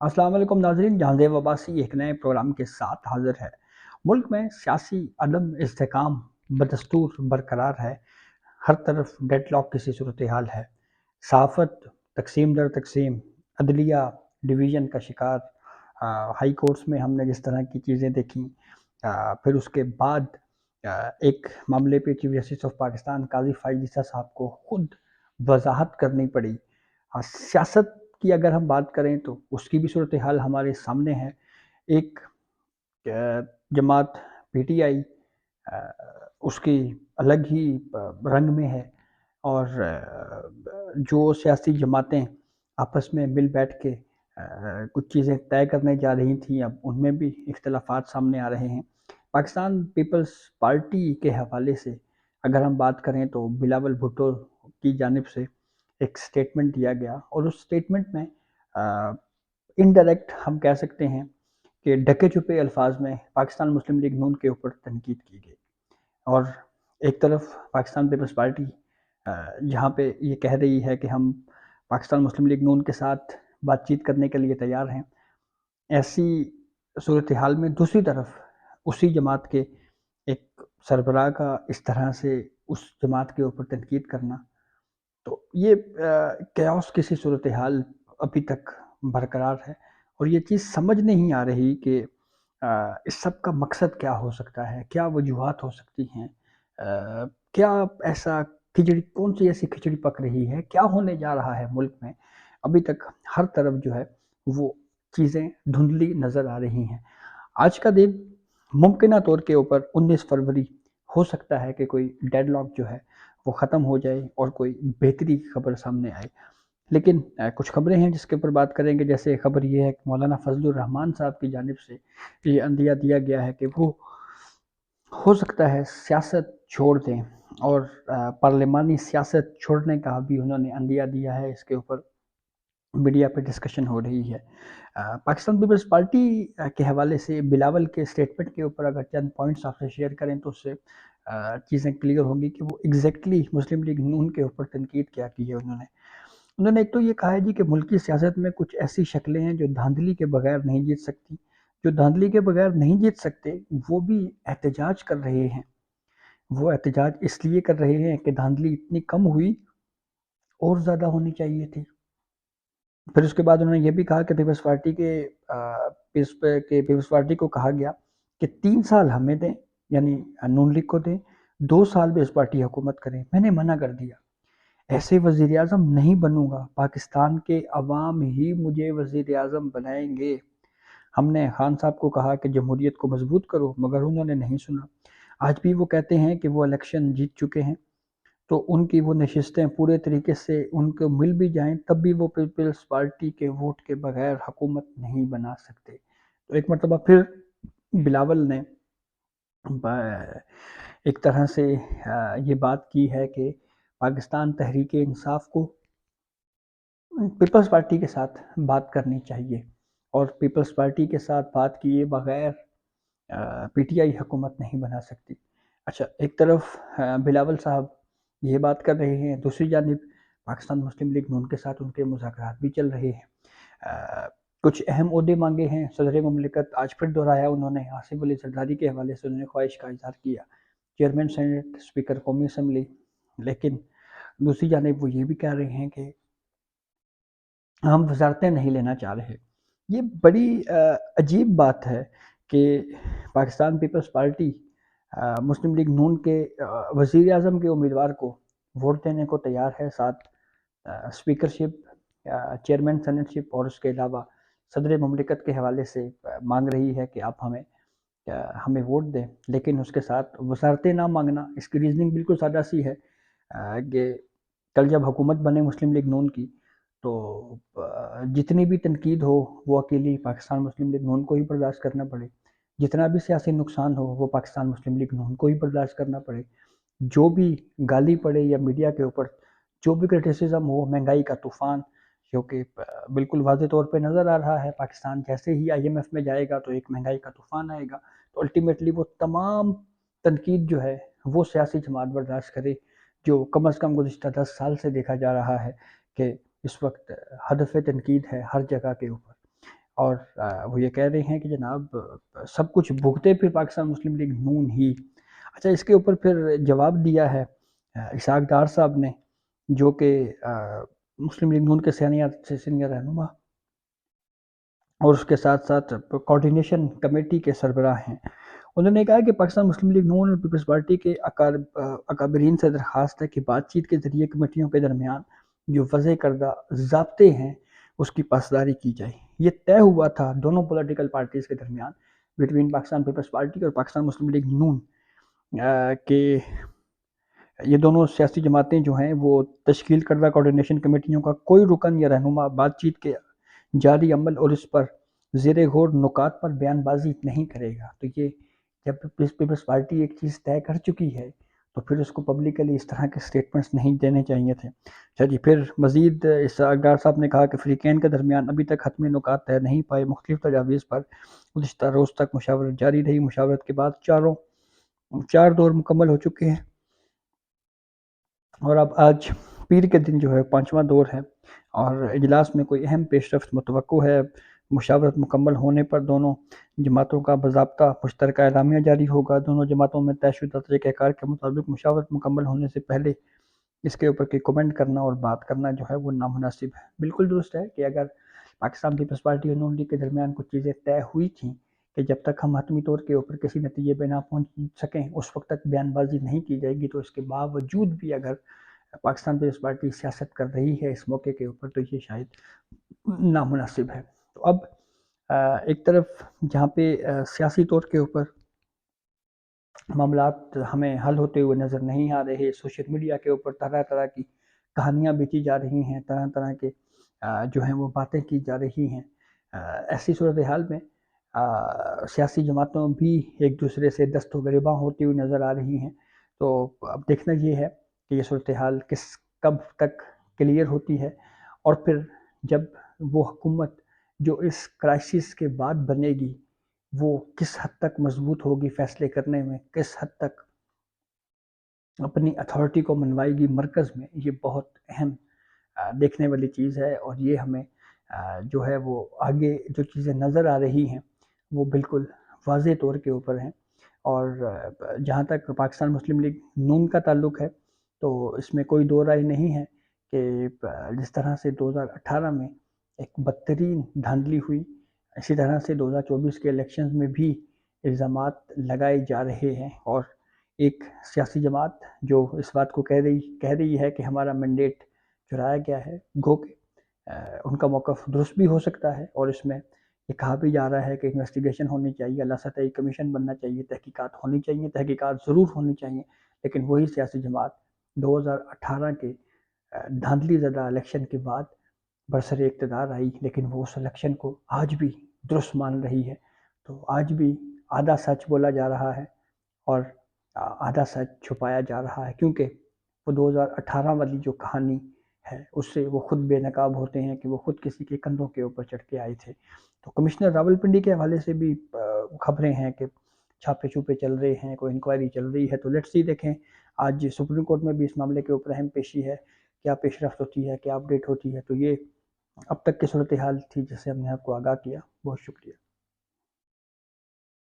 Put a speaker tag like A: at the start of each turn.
A: अस्सलाम वालेकुम नाज़रीन, जहांगीर अब्बासी एक नए प्रोग्राम के साथ हाजिर है। मुल्क में सियासी अदम इस्तेकाम बदस्तूर बरकरार है। हर तरफ डेडलॉक किसी सूरत हाल है। सहाफ़त तकसीम दर तकसीम, अदलिया डिवीज़न का शिकार। हाई कोर्ट्स में हमने जिस तरह की चीज़ें देखी, फिर उसके बाद एक मामले पे चीफ जस्टिस ऑफ पाकिस्तान काजी फ़ाइज़ ईसा साहब को खुद वजाहत करनी पड़ी। सियासत की अगर हम बात करें तो उसकी भी सूरत हाल हमारे सामने है। एक जमात पीटीआई उसकी अलग ही रंग में है, और जो सियासी जमातें आपस में मिल बैठ के कुछ चीज़ें तय करने जा रही थी, अब उनमें भी इख्तलाफात सामने आ रहे हैं। पाकिस्तान पीपल्स पार्टी के हवाले से अगर हम बात करें तो बिलावल भुट्टो की जानिब से एक स्टेटमेंट दिया गया, और उस स्टेटमेंट में इनडायरेक्ट हम कह सकते हैं कि ढके छुपे अल्फाज में पाकिस्तान मुस्लिम लीग नून के ऊपर तनकीद की गई। और एक तरफ पाकिस्तान पीपल्स पार्टी जहाँ पे ये कह रही है कि हम पाकिस्तान मुस्लिम लीग नून के साथ बातचीत करने के लिए तैयार हैं, ऐसी सूरत हाल में दूसरी तरफ उसी जमात के एक सरबराह का इस तरह से उस जमात के ऊपर तनकीद करना, तो ये कैओस किसी सूरत हाल अभी तक बरकरार है। और ये चीज़ समझ नहीं आ रही कि इस सब का मकसद क्या हो सकता है, क्या वजूहात हो सकती हैं, क्या ऐसा खिचड़ी, कौन सी ऐसी खिचड़ी पक रही है, क्या होने जा रहा है मुल्क में। अभी तक हर तरफ जो है वो चीज़ें धुंधली नज़र आ रही हैं। आज का दिन मुमकिन तौर के ऊपर 19 फरवरी हो सकता है कि कोई डेडलॉक जो है वो ख़त्म हो जाए और कोई बेहतरी की खबर सामने आए। लेकिन कुछ खबरें हैं जिसके ऊपर बात करेंगे। जैसे खबर ये है कि मौलाना फजलुर रहमान साहब की जानिब से ये अंदिया दिया गया है कि वो हो सकता है सियासत छोड़ दें, और पार्लिमानी सियासत छोड़ने का भी उन्होंने अंदिया दिया है। इसके ऊपर मीडिया पे डिस्कशन हो रही है। पाकिस्तान पीपल्स पार्टी के हवाले से बिलावल के स्टेटमेंट के ऊपर अगर चंद पॉइंट्स आपसे शेयर करें तो उससे चीज़ें क्लियर होंगी कि वो एग्जैक्टली मुस्लिम लीग नून के ऊपर तनकीद क्या की है उन्होंने। उन्होंने एक तो ये कहा है जी कि मुल्की सियासत में कुछ ऐसी शक्लें हैं जो धांधली के बगैर नहीं जीत सकती। जो धांधली के बगैर नहीं जीत सकते वो भी एहतजाज कर रहे हैं। वो एहतजाज इसलिए कर रहे हैं कि धांधली इतनी कम हुई, और ज़्यादा होनी चाहिए थी। फिर उसके बाद उन्होंने ये भी कहा कि पीपल्स पार्टी पीपल्स पार्टी को कहा गया कि 3 साल हमें दें, यानी नून लीग को दें, 2 साल पीपल्स पार्टी हुकूमत करें। मैंने मना कर दिया, ऐसे वजीर आज़म नहीं बनूंगा, पाकिस्तान के अवाम ही मुझे वजीर आज़म बनाएंगे। हमने खान साहब को कहा कि जमहूरियत को मजबूत करो, मगर उन्होंने नहीं सुना। आज भी वो कहते हैं कि वो इलेक्शन जीत चुके हैं, तो उनकी वो नशिस्तें पूरे तरीके से उनको मिल भी जाएं तब भी वो पीपल्स पार्टी के वोट के बगैर हुकूमत नहीं बना सकते। तो एक मरतबा फिर बिलावल ने एक तरह से ये बात की है कि पाकिस्तान तहरीक इंसाफ को पीपल्स पार्टी के साथ बात करनी चाहिए, और पीपल्स पार्टी के साथ बात किए बगैर पीटीआई हुकूमत नहीं बना सकती। अच्छा, एक तरफ बिलावल साहब ये बात कर रहे हैं, दूसरी जानिब पाकिस्तान मुस्लिम लीग नून के साथ उनके मुज़ाकरात भी चल रहे हैं। कुछ अहम ओहदे मांगे हैं सदर ममलिकत, आज फिर दोहराया उन्होंने। आसिफ अली जरदारी के हवाले से उन्होंने ख्वाहिश का इजहार किया, चेयरमैन सेनेट, स्पीकर कौमी असम्बली। लेकिन दूसरी जानिब वो ये भी कह रहे हैं कि हम वजारतें नहीं लेना चाह रहे। ये बड़ी अजीब बात है कि पाकिस्तान पीपल्स पार्टी मुस्लिम लीग नून के वज़ीर आज़म के उम्मीदवार को वोट देने को तैयार है, साथ स्पीकरशिप, चेयरमैन सेनेटशिप, और उसके अलावा सदर ममलिकत के हवाले से मांग रही है कि आप हमें वोट दें, लेकिन उसके साथ वजारतें ना मांगना। इसकी रीज़निंग बिल्कुल सादा सी है कि कल जब हुकूमत बने मुस्लिम लीग नून की, तो जितनी भी तनकीद हो वो अकेली पाकिस्तान मुस्लिम लीग नून को ही बर्दाश्त करना पड़े। जितना भी सियासी नुकसान हो वो पाकिस्तान मुस्लिम लीग नून को ही बर्दाश्त करना पड़े। जो भी गाली पड़े या मीडिया के ऊपर जो भी क्रिटिसिज्म हो, महंगाई का तूफान जो कि बिल्कुल वाज़े तौर पे नज़र आ रहा है, पाकिस्तान जैसे ही आईएमएफ में जाएगा तो एक महंगाई का तूफान आएगा। तो अल्टीमेटली वो तमाम तनकीद जो है वो सियासी जमात बर्दाश्त करे, जो कम अज़ कम गुज़िश्ता 10 साल से देखा जा रहा है कि इस वक्त हदफ तनकीद है हर जगह के ऊपर। اور وہ یہ کہہ رہے ہیں کہ جناب سب کچھ بھگتے پھر پاکستان مسلم لیگ نون ہی۔ اچھا، اس کے اوپر پھر جواب دیا ہے اسحاق ڈار صاحب نے، جو کہ مسلم لیگ نون کے سینئر رہنما اور اس کے ساتھ ساتھ کوارڈینیشن کمیٹی کے سربراہ ہیں۔ انہوں نے کہا کہ پاکستان مسلم لیگ نون اور پیپلز پارٹی کے اکابرین سے درخواست ہے کہ بات چیت کے ذریعے کمیٹیوں کے درمیان جو وضع کردہ ضابطے ہیں اس کی پاسداری کی جائے۔ یہ طے ہوا تھا دونوں پولیٹیکل پارٹیز کے درمیان، بٹوین پاکستان پیپلز پارٹی اور پاکستان مسلم لیگ نون، کہ یہ دونوں سیاسی جماعتیں جو ہیں وہ تشکیل کردہ کوارڈینیشن کمیٹیوں کا کوئی رکن یا رہنما بات چیت کے جاری عمل اور اس پر زیر غور نکات پر بیان بازی نہیں کرے گا۔ تو یہ جب پیپلز پارٹی ایک چیز طے کر چکی ہے تو پھر اس کو پبلکلی اس طرح کے سٹیٹمنٹس نہیں دینے چاہیے تھے۔ اچھا جی، پھر مزید اسحاق ڈار صاحب نے کہا کہ فریقین کے درمیان ابھی تک حتمی نکات طے نہیں پائے، مختلف تجاویز پر گزشتہ روز تک مشاورت جاری رہی۔ مشاورت کے بعد چار دور مکمل ہو چکے ہیں اور اب آج پیر کے دن جو ہے 5واں دور ہے، اور اجلاس میں کوئی اہم پیش رفت متوقع ہے۔ مشاورت مکمل ہونے پر دونوں جماعتوں کا باضابطہ مشترکہ اعلامیہ جاری ہوگا۔ دونوں جماعتوں میں طے شدہ طریقہ کار کے مطابق مشاورت مکمل ہونے سے پہلے اس کے اوپر کمنٹ کرنا اور بات کرنا جو ہے وہ نامناسب ہے۔ بالکل درست ہے کہ اگر پاکستان پیپلز پارٹی اور نون لیگ کے درمیان کچھ چیزیں طے ہوئی تھیں کہ جب تک ہم حتمی طور کے اوپر کسی نتیجے پہ نہ پہنچ سکیں اس وقت تک بیان بازی نہیں کی جائے گی، تو اس کے باوجود بھی اگر پاکستان پیپلز پارٹی سیاست کر رہی ہے اس موقع کے اوپر تو یہ شاید نامناسب ہے۔ تو اب ایک طرف جہاں پہ سیاسی طور کے اوپر معاملات ہمیں حل ہوتے ہوئے نظر نہیں آ رہے، سوشل میڈیا کے اوپر طرح طرح کی کہانیاں بیچی جا رہی ہیں، طرح طرح کے جو ہیں وہ باتیں کی جا رہی ہیں، ایسی صورتحال میں سیاسی جماعتوں بھی ایک دوسرے سے دست و گریباں ہوتی ہوئی نظر آ رہی ہیں۔ تو اب دیکھنا یہ ہے کہ یہ صورتحال کب تک کلیئر ہوتی ہے، اور پھر جب وہ حکومت جو اس کرائسس کے بعد بنے گی وہ کس حد تک مضبوط ہوگی فیصلے کرنے میں، کس حد تک اپنی اتھارٹی کو منوائے گی مرکز میں، یہ بہت اہم دیکھنے والی چیز ہے۔ اور یہ ہمیں جو ہے وہ آگے جو چیزیں نظر آ رہی ہیں وہ بالکل واضح طور کے اوپر ہیں۔ اور جہاں تک پاکستان مسلم لیگ نون کا تعلق ہے تو اس میں کوئی دو رائے نہیں ہے کہ جس طرح سے 2018 میں ایک بدترین دھاندلی ہوئی، اسی طرح سے 2024 کے الیکشنز میں بھی الزامات لگائے جا رہے ہیں، اور ایک سیاسی جماعت جو اس بات کو کہہ رہی ہے کہ ہمارا مینڈیٹ چرایا گیا ہے، گو کہ ان کا موقف درست بھی ہو سکتا ہے، اور اس میں یہ کہا بھی جا رہا ہے کہ انویسٹیگیشن ہونی چاہیے، اللہ سطحی کمیشن بننا چاہیے، تحقیقات ہونی چاہیے، تحقیقات ضرور ہونی چاہیے، لیکن وہی سیاسی جماعت 2018 کے دھاندلی زدہ الیکشن کے بعد برسر اقتدار آئی، لیکن وہ اس الیکشن کو آج بھی درست مان رہی ہے۔ تو آج بھی آدھا سچ بولا جا رہا ہے اور آدھا سچ چھپایا جا رہا ہے، کیونکہ وہ 2018 والی جو کہانی ہے اس سے وہ خود بے نقاب ہوتے ہیں کہ وہ خود کسی کے کندھوں کے اوپر چڑھ کے آئے تھے۔ تو کمشنر راولپنڈی کے حوالے سے بھی خبریں ہیں کہ چھاپے چھوپے چل رہے ہیں، کوئی انکوائری چل رہی ہے، تو لیٹس سی دیکھیں آج سپریم کورٹ میں بھی اس معاملے کے اوپر اہم پیشی ہے، کیا پیش رفت ہوتی ہے، کیا اپڈیٹ ہوتی ہے۔ تو یہ اب تک کی صورتحال تھی جس سے ہم نے آپ کو آگاہ کیا۔ بہت شکریہ۔